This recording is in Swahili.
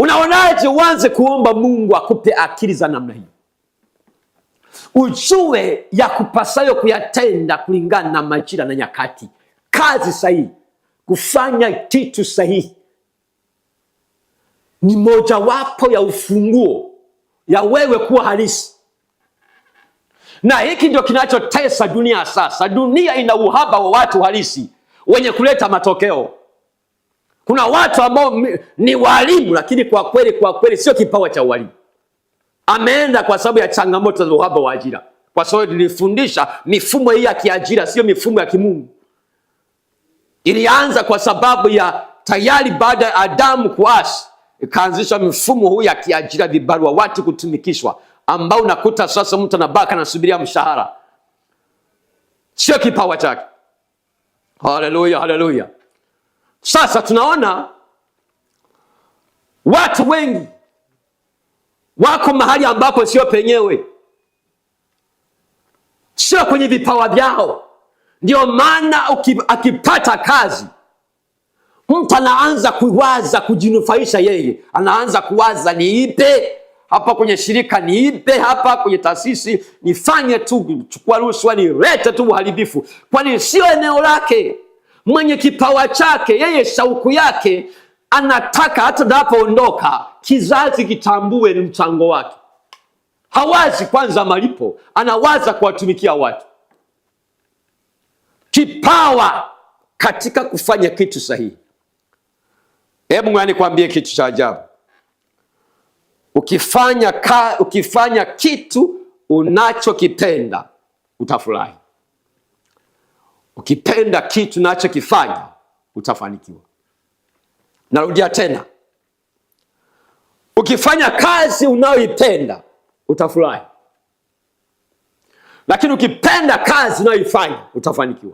Unaonaje uanze kuomba Mungu akupe akili za namna hiyo, ujue ya kupasayo kuyatenda kulingana na majira na nyakati, kazi sahihi, kufanya kitu sahihi ni mojawapo ya ufunguo ya wewe kuwa halisi. Na hiki ndio kinachotesa dunia sasa. Dunia ina uhaba wa watu halisi wenye kuleta matokeo. Kuna watu ambao ni walimu, lakini kwa kweli sio kipawa cha walimu. Ameenda kwa sababu ya changamoto za uhaba wa ajira. Kwa sababu nilifundisha mifumo hii ya kiajira sio mifumo ya kimungu. Ilianza kwa sababu ya tayari baada ya Adamu kuasi, ikaanzisha mifumo huu ya kiajira, vibarua, watu kutumikishwa, ambao unakuta sasa mtu anabaka anasubiria mshahara, sio kipawa chake. Haleluya, haleluya. Sasa tunaona watu wengi wako mahali ambapo sio penyewe, sio kwenye vipawa vyao. Ndio maana akipata kazi, mtu anaanza kuwaza kujinufaisha yeye. Anaanza kuwaza, niipe hapa kwenye shirika, niipe hapa kwenye taasisi, nifanye tu, chukua rushwa, nilete tu uharibifu, kwani sio eneo lake. Mwenye kipawa chake, yeye shauku yake anataka hata anapoondoka kizazi kitambue ni mchango wake. Hawazi kwanza malipo, anawaza kuwatumikia watu. Kipawa katika kufanya kitu sahihi. Hebu ngani kuambie kitu cha ajabu. Ukifanya kitu unachokipenda utafurahi. Ukipenda kitu unachokifanya utafanikiwa. Narudia tena. Ukifanya kazi unayoipenda utafurahi. Lakini ukipenda kazi unayoifanya utafanikiwa.